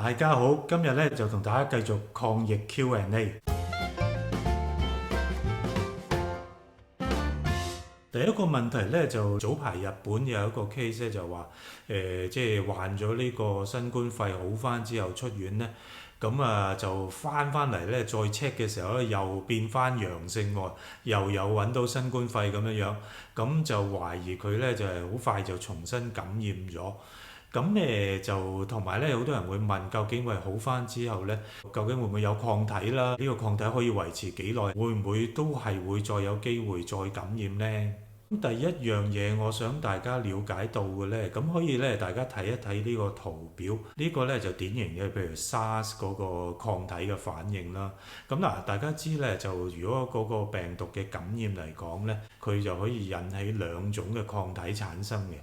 大家好，今日咧就同大家繼續抗疫 Q&A。第一個問題咧就早排日本有一個 case 咧就話即係患咗呢個新冠肺好翻之後出院咧，咁就翻嚟咧再 check 嘅時候咧又變翻陽性喎，又有揾到新冠肺咁樣樣，咁就懷疑佢咧就係好快就重新感染咗。咁就同埋咧，好多人會問究竟好翻之後咧，究竟會唔會有抗體啦？呢個抗體可以維持幾耐？會唔會都係會再有機會再感染呢？咁第一樣嘢，我想大家了解到嘅咧，咁可以咧大家睇一睇呢個圖表，呢個咧就典型嘅，譬如 SARS 嗰個抗體嘅反應啦。咁嗱，大家知咧就如果嗰個病毒嘅感染嚟講咧，佢就可以引起兩種嘅抗體產生嘅。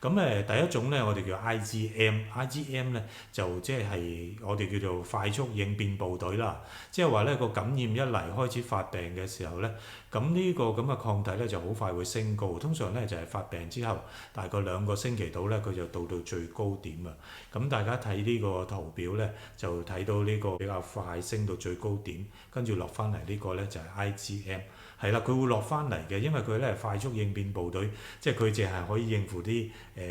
咁第一種咧，我哋叫 IgM 咧就即係我哋叫做快速應變部隊啦。即係話咧個感染一嚟開始發病嘅時候咧，咁呢個咁嘅抗體咧就好快會升高。通常咧就係發病之後大概2個星期到咧，佢就到最高點啊。咁大家睇呢個圖表咧，就睇到呢個比較快升到最高點，跟住落翻嚟呢個咧就係 IgM。係啦，佢會落翻嚟嘅，因為佢咧係快速應變部隊，即係佢淨係可以應付啲急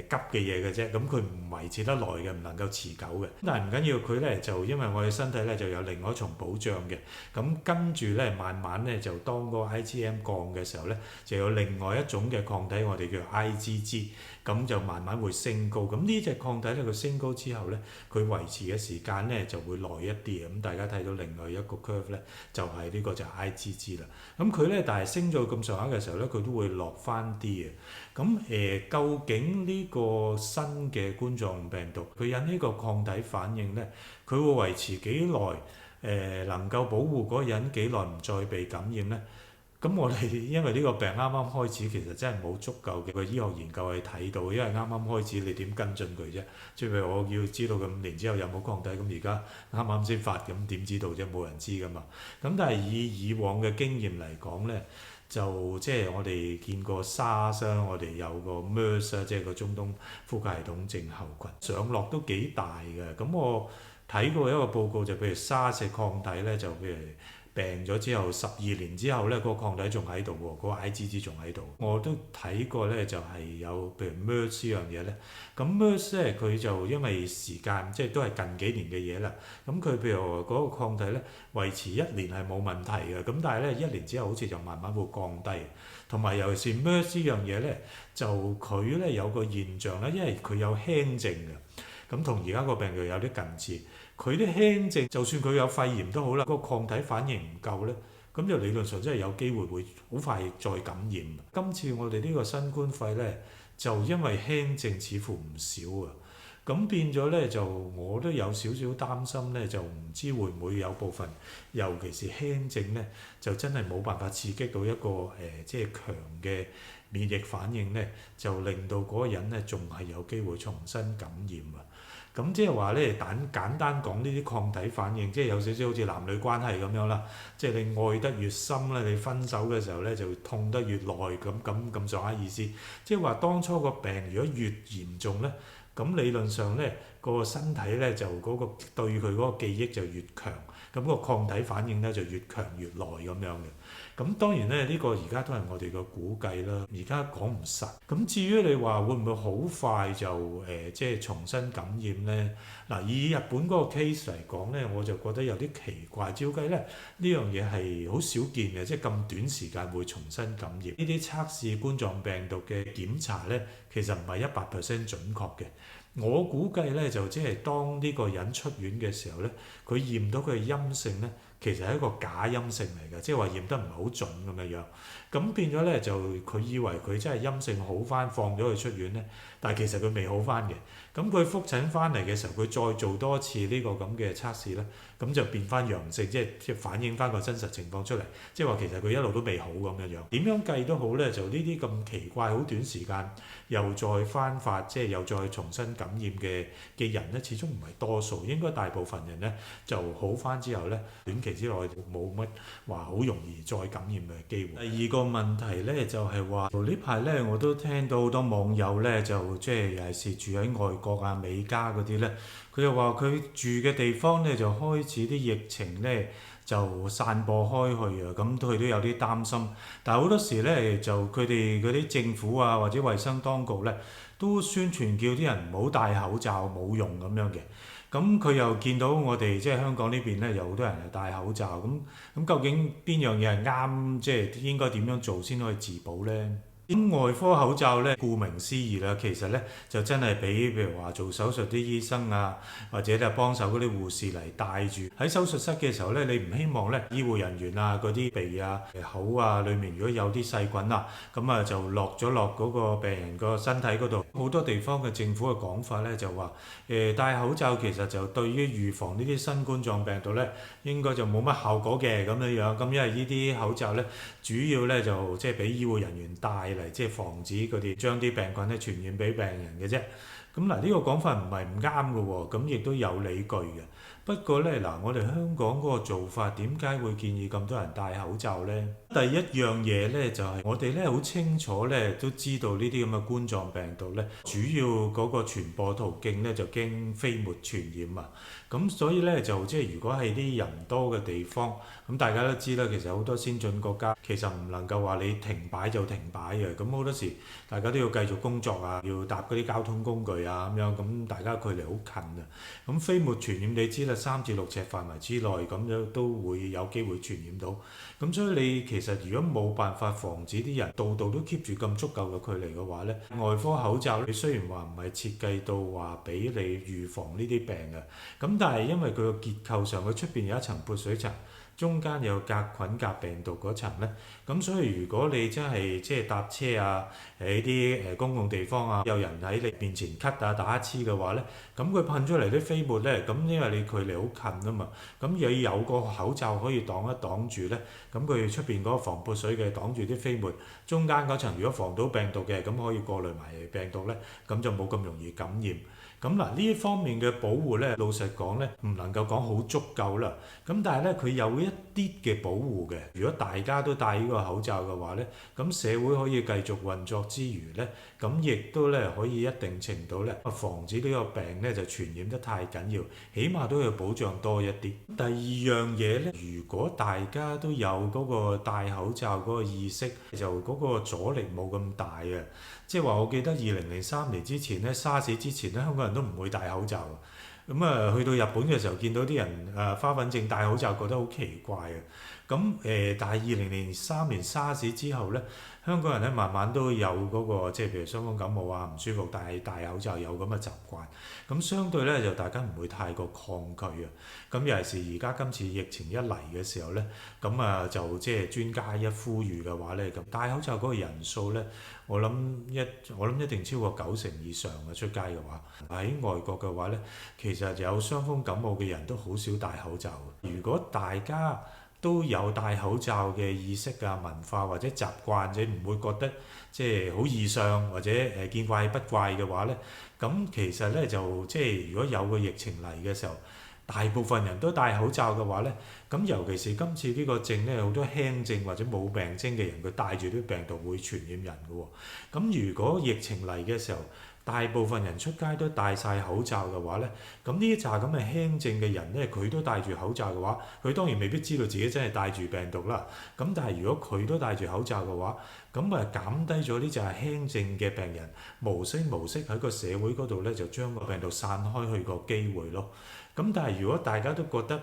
嘅嘢嘅啫。咁佢唔維持得耐嘅，唔能夠持久嘅。但係唔緊要，佢咧就因為我哋身體咧就有另外一重保障嘅。咁跟住咧慢慢咧就當個 IgM 降嘅時候咧，就有另外一種嘅抗體，我哋叫 IgG，咁就慢慢會升高。咁呢隻抗體咧佢升高之後咧，佢維持嘅時間咧就會耐一啲嘅。咁大家睇到另外一個 curve 咧，就係呢個就係 IgG 啦。咁佢咧但係升咗咁上下嘅時候咧，佢都會落翻啲嘅。咁究竟呢個新嘅冠狀病毒佢引起個抗體反應咧，佢會維持幾耐？能夠保護嗰個人幾耐唔再被感染咧？咁我哋因為呢個病啱啱開始，其實真係冇足夠嘅醫學研究去睇到，因為啱啱開始你點跟進佢啫？即係譬如我要知道佢5年之後有冇抗體，咁而家啱啱先發，咁點知道啫？冇人知噶嘛。咁但係以往嘅經驗嚟講咧，就即係我哋見過 SARS 我哋有個 MERS 即係個中東呼吸系統症候群，上落都幾大嘅。咁我睇過一個報告，就譬如 SARS 抗體咧，就譬如病咗之後12年之後咧，嗰個抗體仲喺度喎，嗰個 IgG 仲喺度。我都睇過咧，就係有譬如 MERS 呢樣嘢咧。咁 MERS 咧佢就因為時間即係都係近幾年嘅嘢啦。咁佢譬如嗰個抗體咧維持1年係冇問題嘅。咁但係咧1年之後好似就慢慢會降低。同埋尤其是 MERS 呢樣嘢咧，就佢咧有個現象咧，因為佢有輕症嘅。咁同而家個病毒有啲近似，佢啲輕症就算佢有肺炎都好啦，個抗體反應唔夠咧，咁就理論上真係有機會會好快再感染。今次我哋呢個新冠肺咧，就因為輕症似乎唔少啊，咁變咗咧就我都有少少擔心咧，就唔知會唔會有部分，尤其是輕症咧，就真係冇辦法刺激到一個即係強嘅免疫反應咧，就令到嗰個人咧仲係有機會重新感染啊！咁即係話咧，簡單講呢啲抗體反應，即係有少少好似男女關係咁樣啦。即係你愛得越深咧，你分手嘅時候咧就痛得越耐，咁上下意思。即係話當初個病如果越嚴重咧，咁理論上咧個身體咧就嗰個對佢嗰個記憶就越強，咁個抗體反應咧就越強越耐咁樣嘅。咁當然咧，呢個而家都係我哋嘅估計啦，而家講唔實。咁至於你話會唔會好快就即係重新感染咧？嗱，以日本嗰個 case 嚟講咧，我就覺得有啲奇怪。照計咧，呢樣嘢係好少見嘅，即係咁短時間會重新感染。呢啲測試冠狀病毒嘅檢查咧，其實唔係100% 準確嘅。我估計咧，就即係當呢個人出院嘅時候咧，佢驗到佢係陰性咧，其實係一個假陰性嚟嘅，即係話驗得唔係好準咁樣樣。咁變咗咧，就佢以為佢真係陰性好翻，放咗佢出院咧，但係其實佢未好翻嘅。咁佢覆診翻嚟嘅時候，佢再做多一次呢個咁嘅測試咧，咁就變翻陽性，即係反映翻個真實情況出嚟。即係話其實佢一路都未好咁樣樣。點樣計都好咧，就呢啲咁奇怪，好短時間又再翻發，即係又再重新感染嘅人咧，始終唔係多數。應該大部分人咧就好翻之後咧，短期期之內冇乜話好容易再感染嘅機會。第二個問題咧就係話，呢排咧我都聽到好多網友咧就即係尤其是住喺外國啊、美加嗰啲咧，佢就話佢住嘅地方咧就開始啲疫情咧就散播開去啊，咁佢都有啲擔心。但係好多時咧就佢哋嗰啲政府啊或者衛生當局咧都宣傳叫啲人唔好戴口罩冇用咁樣嘅。咁佢又見到我哋即係香港呢邊咧有好多人係戴口罩，咁究竟邊樣嘢係啱，即係應該點樣做先可以自保咧？咁外科口罩咧，顧名思義啦，其實咧就真係俾譬如話做手術啲醫生啊，或者咧幫手嗰啲護士嚟戴住喺手術室嘅時候咧，你唔希望咧醫護人員啊嗰啲鼻啊、口啊裡面如果有啲細菌啊，咁啊就落嗰個病人個身體嗰度。好多地方嘅政府嘅講法咧就話戴口罩其實就對於預防呢啲新冠狀病毒咧，應該就冇乜效果嘅咁樣樣。咁因為呢啲口罩咧，主要咧就即係俾醫護人員戴嚟，即係防止佢哋將啲病菌咧傳染俾病人嘅啫。咁嗱，呢個講法唔係唔啱嘅喎，咁亦都有理據嘅。不過咧嗱，我哋香港嗰個做法點解會建議咁多人戴口罩咧？第一樣嘢咧就係我哋咧好清楚咧都知道呢啲咁嘅冠狀病毒咧，主要嗰個傳播途徑咧就經飛沫傳染啊。咁所以咧就即係如果係啲人多嘅地方，咁大家都知啦，其實好多先進國家其實唔能夠話你停擺就停擺嘅，咁好多時大家都要繼續工作啊，要搭嗰啲交通工具啊咁樣，咁大家距離好近啊。咁飛沫傳染你知啦，3至6尺範圍之內咁樣都會有機會傳染到。咁所以你其實如果冇辦法防止啲人度度都 keep 住咁足夠嘅距離嘅話咧，外科口罩你雖然話唔係設計到話俾你預防呢啲病嘅，咁但係因為佢個結構上，佢出邊有一層潑水層，中間有隔菌隔病毒嗰層咧，咁所以如果你真係即係搭車啊，喺啲公共地方啊，有人喺你面前咳啊打乞嗤嘅話咧，咁佢噴出嚟啲飛沫咧，咁因為你距離好近啊嘛，咁你有個口罩可以擋一擋住咧，咁佢出邊嗰個防潑水嘅擋住啲飛沫，中間嗰層如果防到病毒嘅，咁可以過濾埋病毒咧，咁就冇咁容易感染。咁嗱，呢方面嘅保護咧，老實講咧，唔能夠講好足夠啦。咁但係咧，佢有一啲嘅保護嘅。如果大家都戴呢個口罩嘅話咧，咁社會可以繼續運作之餘咧，咁亦都咧可以一定程度咧防止呢個病咧就傳染得太緊要，起碼都要保障多一啲。第二樣嘢咧，如果大家都有嗰個戴口罩嗰個意識，就嗰個阻力冇咁大嘅。即係話，我記得2003年之前咧，沙士之前咧，香港人都唔會戴口罩。咁啊，去到日本嘅時候，見到啲人花粉症戴口罩，覺得好奇怪啊。咁但係2003年沙士之後咧，香港人咧慢慢都有嗰個即係譬如傷風感冒啊、唔舒服戴口罩有咁嘅習慣。咁相對咧就大家唔會太過抗拒啊。咁尤其是而家今次疫情一嚟嘅時候咧，咁啊就即係專家一呼籲嘅話咧，咁戴口罩嗰個人數咧，我諗一定超過90%以上嘅出街嘅話。喺外國嘅話咧，其實有傷風感冒嘅人都好少戴口罩。如果大家都有戴口罩嘅意識啊、文化或者習慣，者唔會覺得即係好異常或者見怪不怪嘅話咧，咁其實咧就即係如果有個疫情嚟嘅時候，大部分人都戴口罩嘅話咧，咁尤其是今次呢個症咧，好多輕症或者冇病徵嘅人，佢帶住啲病毒會傳染人嘅喎。咁如果疫情嚟嘅時候，大部分人出街都戴晒口罩嘅話咧，咁呢一紮咁嘅輕症嘅人咧，佢都戴住口罩嘅話，佢當然未必知道自己真係帶住病毒啦。咁但係如果佢都戴住口罩嘅話，咁啊減低咗呢紮輕症嘅病人無聲無息喺個社會嗰度咧，就將個病毒散開去個機會咯。咁但係如果大家都覺得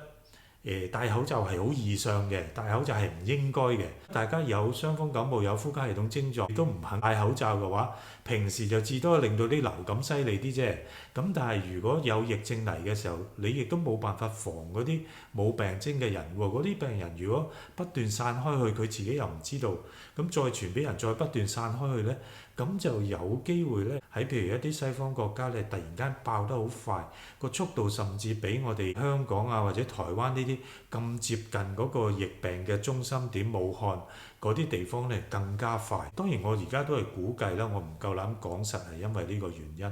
戴口罩係好異常嘅，戴口罩係唔應該嘅。大家有傷風感冒、有呼吸系統症狀都唔肯戴口罩嘅話，平時就至多令到啲流感犀利啲啫。咁但係如果有疫症嚟嘅時候，你亦都冇辦法防嗰啲冇病徵嘅人喎。嗰啲病人如果不斷散開去，佢自己又唔知道，咁再傳俾人，再不斷散開去咧，咁就有機會咧喺譬如一啲西方國家咧，突然間爆得好快，個速度甚至比我哋香港啊或者台灣呢啲咁接近嗰個疫病嘅中心點武漢嗰啲地方咧更加快。當然我而家都係估計啦，我唔夠膽講實係因為呢個原因。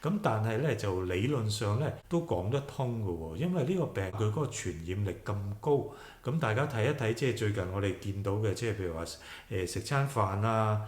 咁但係咧就理論上咧都講得通㗎喎，因為呢個病佢嗰個傳染力咁高。咁大家睇一睇，即係最近我哋見到嘅，即係譬如話食餐飯啊，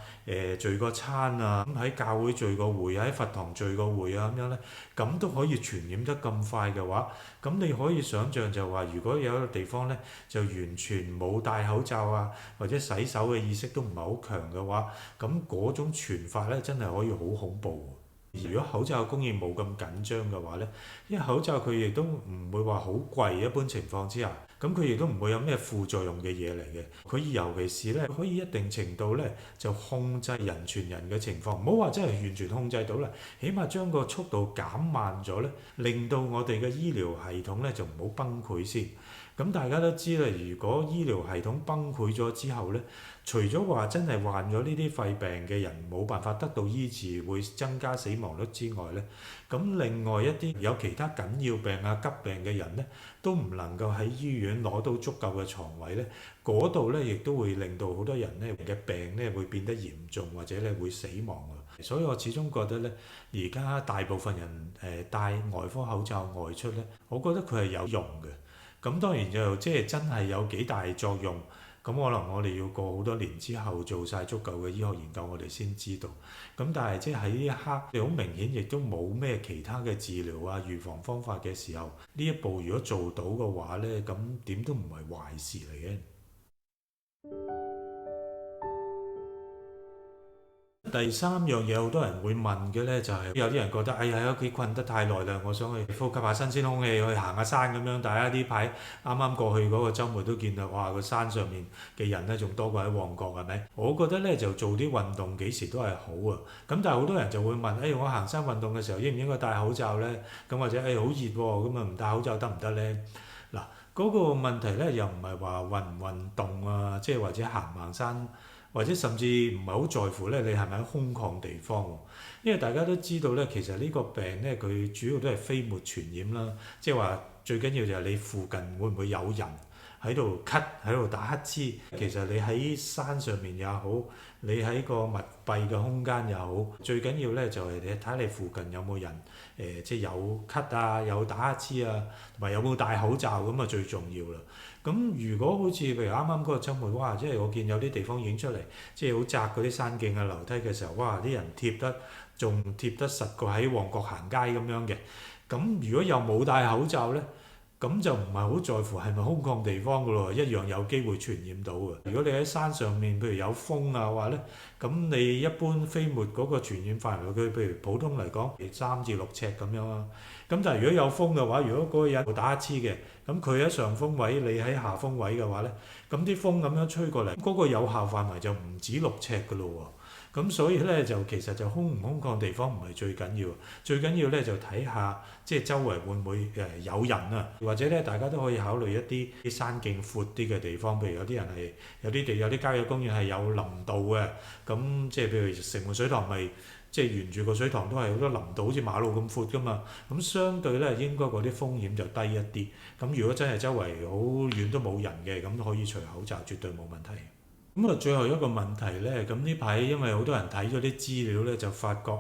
聚個餐啊，咁喺教會聚個會，喺佛堂聚個會啊咁樣咧，咁都可以傳染得咁快嘅話，咁你可以想像就話，如果有一個地方咧就完全冇戴口罩啊，或者洗手嘅意識都唔係好強嘅話，咁嗰種傳法咧真係可以好恐怖。如果口罩供應冇咁緊張嘅話咧，因為口罩佢亦都唔會話好貴，一般情況之下，咁佢亦都唔會有咩副作用嘅嘢嚟嘅。佢尤其是咧可以一定程度咧就控制人傳人嘅情況，唔好話真係完全控制到啦，起碼將個速度減慢咗咧，令到我哋嘅醫療系統咧就唔好崩潰先。咁大家都知啦，如果醫療系統崩潰咗之後咧，除咗話真係患咗呢啲肺病嘅人冇辦法得到醫治，會增加死亡率之外咧，咁另外一啲有其他緊要病啊、急病嘅人咧，都唔能夠喺醫院攞到足夠嘅床位咧，嗰度咧亦都會令到好多人咧嘅病咧會變得嚴重，或者咧會死亡㗎。所以我始終覺得咧，而家大部分人戴外科口罩外出咧，我覺得佢係有用嘅。咁當然就即係真係有幾大作用，咁可能我哋要過好多年之後做晒足夠嘅醫學研究，我哋先知道。咁但係即係喺呢一刻，你好明顯亦都冇咩其他嘅治療啊、預防方法嘅時候，呢一步如果做到嘅話咧，咁點都唔係壞事嚟嘅。第三樣嘢好多人會問嘅咧，就係有啲人覺得，哎呀喺屋企困得太耐啦，我想去呼吸下新鮮空氣，去行下山咁樣。大家呢排啱啱過去嗰個週末都見到，哇個山上面嘅人咧仲多過喺旺角係咪？我覺得咧就做啲運動幾時都係好啊。咁但係好多人就會問，我行山運動嘅時候應唔應該戴口罩咧？咁或者好熱喎，咁啊唔戴口罩得唔得咧？嗱，嗰個問題咧又唔係話運唔運動啊，即係或者行唔行山。或者甚至唔係好在乎咧，你係咪喺空曠地方喎？因為大家都知道咧，其實呢個病咧，佢主要都係飛沫傳染啦，即係話最緊要就係你附近會唔會有人喺度咳、喺度打乞嗤。其實你喺山上面也好，你喺個密閉嘅空間也好，最緊要咧就係你睇下你附近有冇人即係有咳啊、有打乞嗤啊，同埋有冇戴口罩咁啊最重要啦。咁如果好似譬如啱啱嗰個週末，哇！即係我見有啲地方影出嚟，即係好窄嗰啲山徑啊、樓梯嘅時候，哇！啲人仲貼得實過喺旺角行街咁樣嘅。咁如果又冇戴口罩咧，咁就唔係好在乎係咪空曠地方噶咯，一樣有機會傳染到嘅。如果你喺山上面，譬如有風啊話咧，咁你一般飛沫嗰個傳染範圍，佢譬如普通嚟講3至6尺咁樣啊。咁但係如果有風嘅話，如果嗰個人打乞嗤嘅，咁佢喺上風位，你喺下風位嘅話咧，咁啲風咁樣吹過嚟，嗰個有效範圍就唔止6尺噶咯喎。咁所以咧就其實就空唔空曠地方唔係最緊要，最緊要咧就睇下即係周圍會唔會有人啊，或者咧大家都可以考慮一啲山徑闊啲嘅地方，譬如有啲人係有啲郊野公園係有林道嘅，咁即係譬如城門水塘咪即係沿住個水塘都係好多林道，好似馬路咁闊噶嘛，咁相對咧應該嗰啲風險就低一啲。咁如果真係周圍好遠都冇人嘅，咁都可以除口罩，絕對冇問題。咁啊，最後一個問題咧，咁呢排因為好多人睇咗啲資料咧，就發覺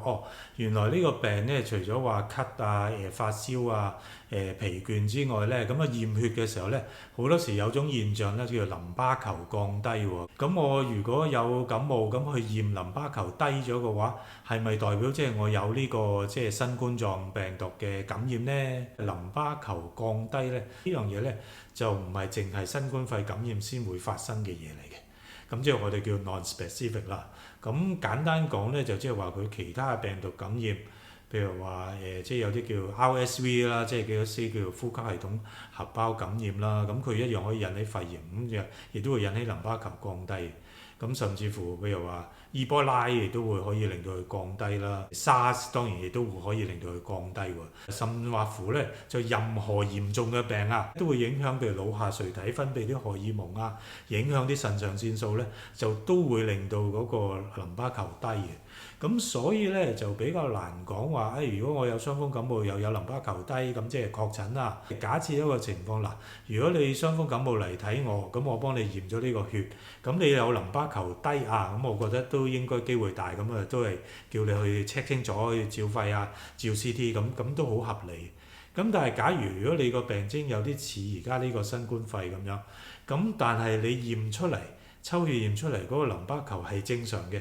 原來呢個病咧，除咗話咳啊、發燒啊、疲倦之外咧，咁驗血嘅時候咧，好多時有種現象咧，叫做淋巴球降低喎。咁我如果有感冒咁去驗淋巴球低咗嘅話，係咪代表即係我有呢個即係新冠狀病毒嘅感染咧？淋巴球降低咧，呢樣嘢咧就唔係淨係新冠肺感染先會發生嘅嘢嚟嘅。咁即係我哋叫 non-specific 啦。咁簡單講咧，就即係話佢其他嘅病毒感染，譬如話即係有啲叫 RSV 啦，即係叫做呼吸系統合胞感染啦。咁佢一樣可以引起肺炎，咁亦都會引起淋巴球降低。咁甚至乎譬如話伊波拉亦都會可以令到佢降低啦，SARS 當然亦都會可以令到佢降低喎。甚或乎咧，就任何嚴重嘅病啊，都會影響譬如腦下垂體分泌啲荷爾蒙啊，影響啲腎上腺素咧，就都會令到嗰個淋巴球低嘅。咁所以咧就比較難講話，如果我有傷風感冒又有淋巴球低，咁即係確診啦。假設一個情況嗱，如果你傷風感冒嚟睇我，咁我幫你驗咗呢個血，咁你有淋巴球低啊，咁我覺得都應該機會大，咁啊都係叫你去 check 清楚，去照肺啊、照 CT 咁都好合理。咁但係假如果你個病徵有啲似而家呢個新冠肺咁樣，咁但係你驗出嚟抽血驗出嚟嗰個淋巴球係正常嘅，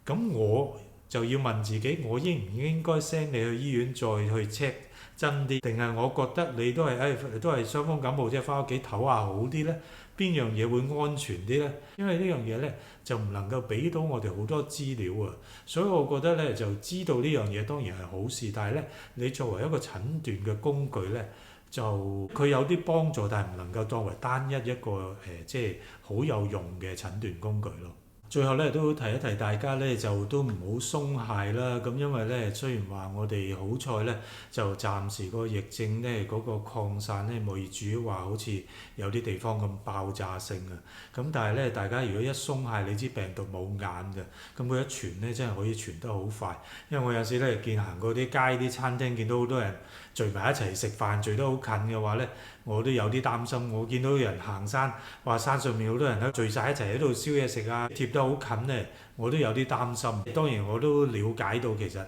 咁我就要問自己，我應唔應該 send 你去醫院再去 check 真啲，定係我覺得你都係都係傷風感冒，即係翻屋企唞下好啲咧？邊樣嘢會安全啲咧？因為呢樣嘢咧就唔能夠俾到我哋好多資料啊，所以我覺得咧就知道呢樣嘢當然係好事，但係咧你作為一個診斷嘅工具咧，就佢有啲幫助，但係唔能夠當為單一一個即係好有用嘅診斷工具咯。最後咧都提一提大家咧，就都唔好鬆懈啦。咁因為咧，雖然話我哋好彩咧，就暫時個疫症咧嗰個擴散咧未至於話好似有啲地方咁爆炸性啊。咁但係咧，大家如果一鬆懈，你知病毒冇眼嘅，咁佢一傳咧真係可以傳得好快。因為我有時咧見行過啲街啲餐廳，見到好多人聚埋一齊食飯，聚得好近嘅話咧，我都有啲擔心。我見到有人行山，話山上面好多人都聚晒一齊喺度燒嘢食啊，貼得好近咧，我都有啲擔心。當然我都了解到其實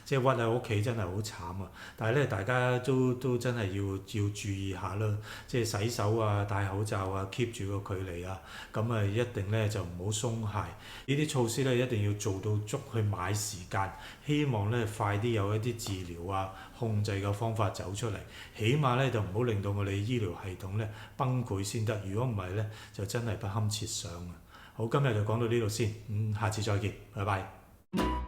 即係屈喺屋企真係好慘啊。但係咧，大家都真係要注意下啦，即係洗手啊、戴口罩啊、keep 住個距離啊，咁啊一定咧就唔好鬆懈。呢啲措施咧一定要做到足，去買時間，希望咧快啲有一啲治療啊、控制嘅方法走出嚟，起碼咧就唔好令到我哋醫療系統咧崩潰先得。如果唔係咧，就真係不堪設想啊！好，今日就講到呢度先，下次再見，拜拜。